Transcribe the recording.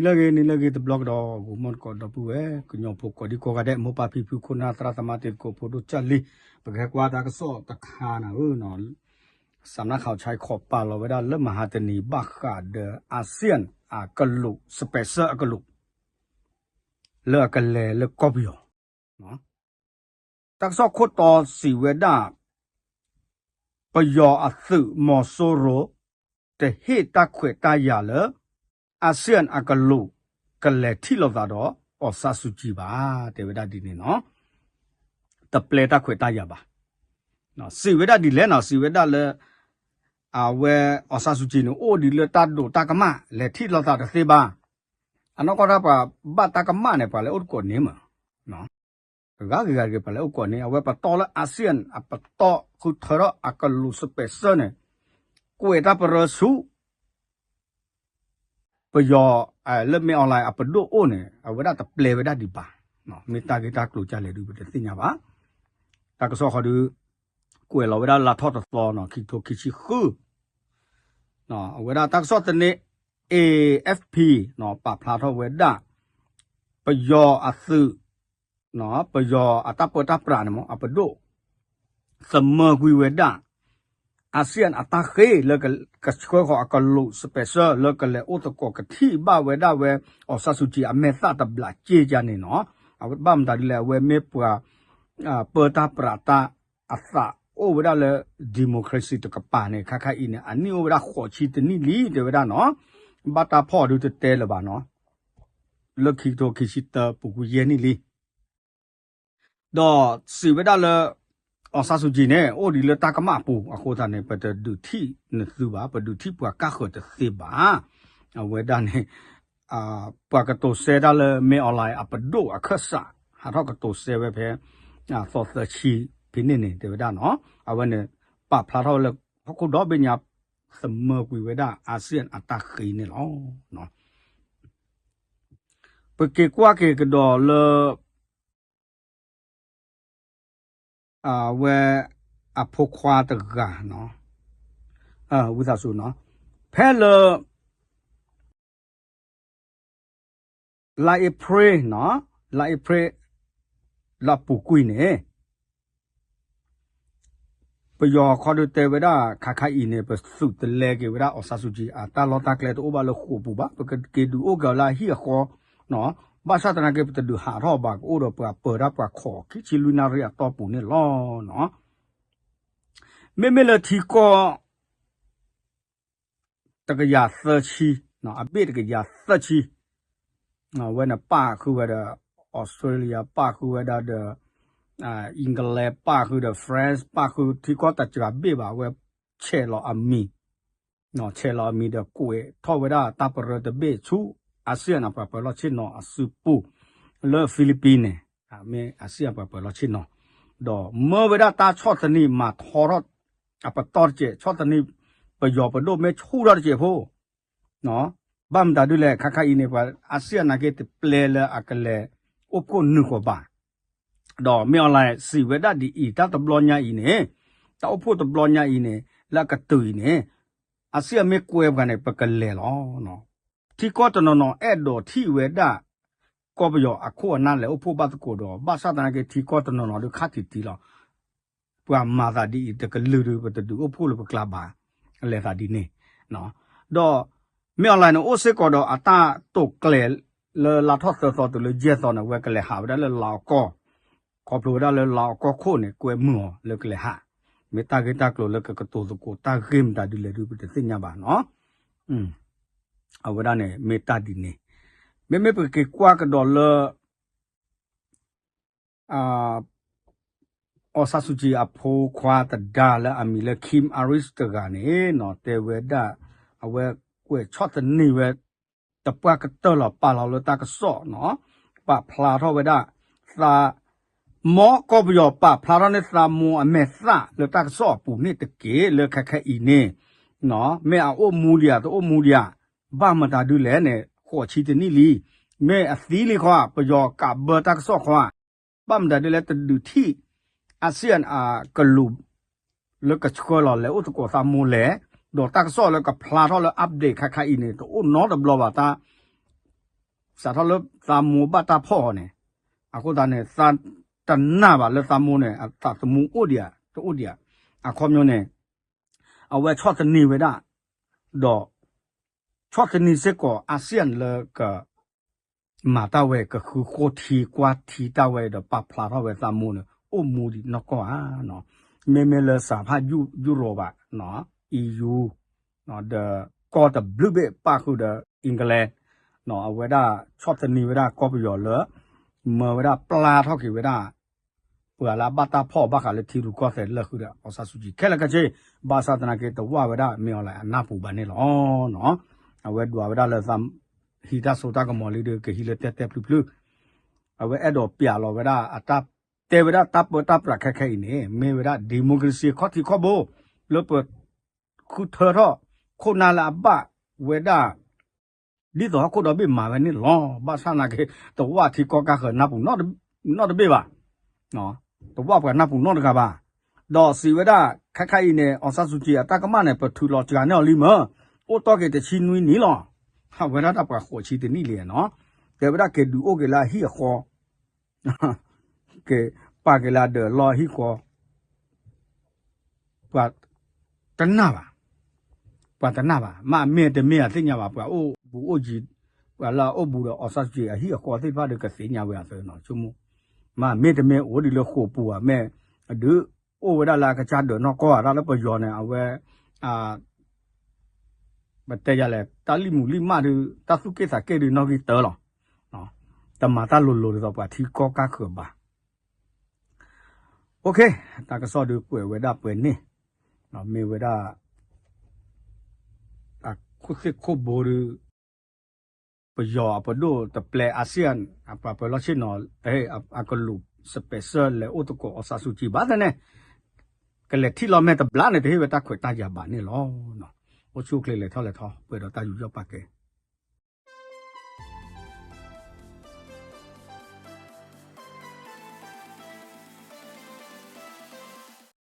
Nilagi the blog dog, woman called the Pue, Kunyopo, Kodiko, Mopa Pipu, Kuna, Tratamati, Kopodo, Charlie, Bagakwa, so the Kana, Unon, Sanakao Chai Kopalo, without Lemahatani, Baka, the ASEAN, a Kalu, Spacer, a Kalu, Le Kale, Le Copio. Taxo Koto, si weda, Payo a thu, Mosoro, the hit Taqueta Yale. ASEAN အကလုကလေထီလောက်တာတော့အော်ဆာဆူကြည်ပါတေဝဒဒီနေနော်တပလက်တခွေတရပါနော်စီဝဒဒီလဲနော်စီဝဒလဲအဝဲအော်ဆာဆူကြည်နော်အိုဒီလဲတတ်တို့တကမလေထီလောက်တာသေပါအနောကတော့ပါဘတ်တကမနဲ့ပါလဲဥတ်ကိုနေမနော်ကပါလဲဥတ်ကိုနေအဝဲပတော်လဲ ASEAN အပတော်ခုထရအကလုစပက်စနေကိုတာပရဆူပယောလက်မေအွန်လိုင်းအပဒိုအိုနေအဝဒတပလေဝဒဒီပါနော်မေတာဂီတာကလိုကြလေဒီပတသိညာပါတကဆောခဒူကိုလောဝဒလာထော့တော်နော်ခိတိုခိချီခူနော်အဝဒတကဆောတနေ AFP နော်ပဖလာထောဝဒပယောအသုနော်ပယောအတပတပရနမအပဒိုစမကွေဝဒASEAN အတခေလကစခွေခေါ်အကလုစပက်ဆာလကလေဥတကောကတိဘဝဲဒါဝဲအဆဆူချီအမေသတဘလာကြေကြနေနော်အဝဘမ်ဒါလေဝဲမေပွာပေတာပရတာအသအိုဝဒါလေဒီမိုကရေစီတကပါနေခခအင်းအနီဝဒါခေါ်ချီတနီလီတေဝဒါနော်ဘတာဖော်ဒူတဲလပါနော်လခိတိုခိရှိတပူကူယေနီလီတော့စီဝဒါလေအော်ဆာဆူဂျီနဲ့အိုဒီလတာကမပူအခုသားနဲ့ပတဒူတီနသူပါပဒူတီပွားကခတ်သေပါအဝဲဒါနဲ့ပွားကတိုဆဲဒါလမေအွန်လိုင်းအပဒိုအခဆာဟာတော့ကတိုဆဲပဲဖဲသောသချီပြင်းနေတယ်ဒါနော်အဝဲနဲ့ပဖလာတော့လခုတော့ပညာသမကွေဝဒါASEAN အတခိနေလောနော်ပကေကွာကေကတော့လဝဲအဖို့ခွာတကနော်ဝိသဆူနော်ဖဲလလိုက်ပရေနော်လိုက်ပရေလပူကွီနေပယောခေါ်တဲ့ဝဒခခအင်းနေပစုတလဲကေဝဒအဆဆူဂျီအတာလောတာကလေတိုဘာလခုပူပါပကေဒူအိုဂလာဟီခေါ်နော်ဘာသာတနာကေပတဒူဟာတော့ဘာအိုတော့ပပရပခေါ်ခိချီလူနာရီအတော့ပူနေလောနော်မေလတီကောတကရသချီနော်အပိတကရသချီနော်ဝဲနပါခုဝဲတဲ့ဩစတြေးလျပါခုဝဲတဲ့အင်္ဂလိပ်ပါခုတဲ့ဖရန့်စ်ပါခုတီကောတကြဘေပါဝဲချဲလောအမီနော်ချဲလောအမီတဲ့ကိုယ်ထောဝဲတာတပရတဲ့ဘေချူASEAN အပပလောချင်နော်အစုပူလေဖိလစ်ပိနေအမေASEAN ပပလောချင်နော်တော့မေဝဒတာချော့တနီမှာထောရအပတော်ကျချော့တနီပယောပဒိုမဲချူရတဲ့ဖို့နော်ဘမ်ဒါဒူလေခခအင်းနေပါ ASEAN နာကေတပလေလအကလေဥပကိုနုကိုပါတော့မြော်လိုက်စီဝဒဒီအီတတဘလောညာအင်းနေတောက်ဖို့တဘလောညာအင်းနေလက်ကတူအင်းနေASEAN မေကွဲကနေပကလေလောနော်ที่ก็ตนนแอดดอที่เวดาก็บยออะโคนั่นแหละโอโพบัตโกดอบาซาตนาเกที่ก็ตนนดูคาติตีลอปวามาตาดีตะกลือปตดูโอโพลปกลาบาอะไรตาดีนี่เนาะดอเมอไลนโอเซก็ดออะตาตกแกลเลลาทอซอตเลเจซอนเวกแลหาได้เลลาวก็ขอโปรได้เลลาวก็โคเนี่ยกวยมัวเลกแลหาเมตาเกตากโลเลกกะโตตโกตาเกมตาดิเลดูปตสิญญาบาเนาะအဝဒနဲ့မေတ္တာဒီနေမေပကေကွာကဒေါ်လာအော်ဆာဆူဂျီအဖိုးခွာတဒါလာအမီလခိမ်အရစ်တကနေနော်တေဝဒအဝဲကွဲချော့တနေဝဲတပွားကတော်လပါလာလတကဆော့နော်ပဖလာထောဝဒသာမောကောဘယောပဖလာရနေသာမူအမေသာလတကဆော့ပူနေတကေလခခအီနေနော်မေအိုမူလီယာတိုမူလီယာဘာမတာဒူလဲနဲ့ခေါ်ချီတနီလီမဲအသီးလီခွာပယောကဘတာကဆော့ခွာဘမ်ဒါဒူလဲတဒူတီASEAN ကလူလကချကောလလဲဥတကောသမူလဲဒေါ်တာကဆော့လကဖလာထောလ update ခခအင်းနေတိုနော်ဒဘလဘာတာ စာထောလို့သာမိုဘတာဖောနေအခုတနဲ့စာတနာပါလဲသာမိုနဲ့အတသမူအိုဒီယာတိုဒီယာအခုမျိုးနဲ့အဝဲချော့တနေဝဒတော့ချော့တနေစကောအာဆီယံလကမာတာဝဲကခုခိုတီကွာတီတာဝဲတော့ပပလာတော့ဝဲသာမိုနဲ့အိုမူဒီနော်ကောနော်မဲလစာဖာယူရိုပါနော် EU နော် the got the blue bit ပါခုတဲ့အင်္ဂလန်နော်အဝဲဒါချော့တနေဝဒကောပယောလမဝဒပလာထောက်ကေဝဒဟိုလာဘတာဖောဘခါလေတီရူကောဖဲလက်ခုတဲ့အဆဆူကြီးခဲလကချေဘာသာတနာကေတဝဝဒမြော်လာအနာပူပါနေလောနော်အဝဲဒွာဝဒလက်သမ်ဟီတာဆိုတာကမော်လီဒေကေဟီလက်တက်ပလူပလူအဝဲအဲ့တော့ပြလောဝဒအတပ်တေဝဒတပ်ပတပ်ရခက်ခဲနေမေဝဒဒီမိုကရေစီခေါတိခေါဘိုလောပခုထရောခုနာလာဘဝဒဒီတော့ခုတော့ပြမှာပဲနေလောဘာသာနာကေတဝတီကောကခနာပူnot be ပါနော်တော့ဘာကနာပူနော်တကပါတော့စီဝဒခက်ခိုင်နေအောင်ဆဆူကြီးအတကမနဲ့ပထူလောကြာနေလီမအိုတော့ကေတချီနွီနီလောဟာဝဒတာပခိုချီတနီလေနော်ကေဝဒကေဒူအိုကေလာဟီခေါ်ကေပါကေလာde lo hiခေါ်ပတ်တနာပါပတ်တနာပါမမေတမေသိညာပါပွာအိုဘူအိုကြီးဝလာအိုဘူတော့အောင်ဆဆူကြီးဟီခေါ်သိပါတဲ့ကစိညာဝဲဆိုနော်ချုံမမမေတမေအိုဒီလခိုပူอ่ะแม่ဒူအိုဝဒလာကချဒနော်ကောရာလပယောနေအဝဲမတဲရလဲတာလီမူလီမဒူတဆုကေစာကေဒီနော်ကီတောလောနော်တမတာလိုလိုတော့ပါတီကောကခဘာโอเคတာကစောဒူကွယ်ဝဒပွဲနေနော်မေဝဒအခုစစ်ခုဘောရပယောပဒိုတပလေအာဆီယံအပပလောချီနော်အကလူစပယ်ဆယ်လေအိုတကိုအဆဆူချီဘာတဲ့ကလေတီလိုမီတာဘလာနဲ့တေဝတာခွေတာကြပါနေလောနော်โอชูเคလေထောက်လေထောက်ပွဲတော့တာယူရပါကဲ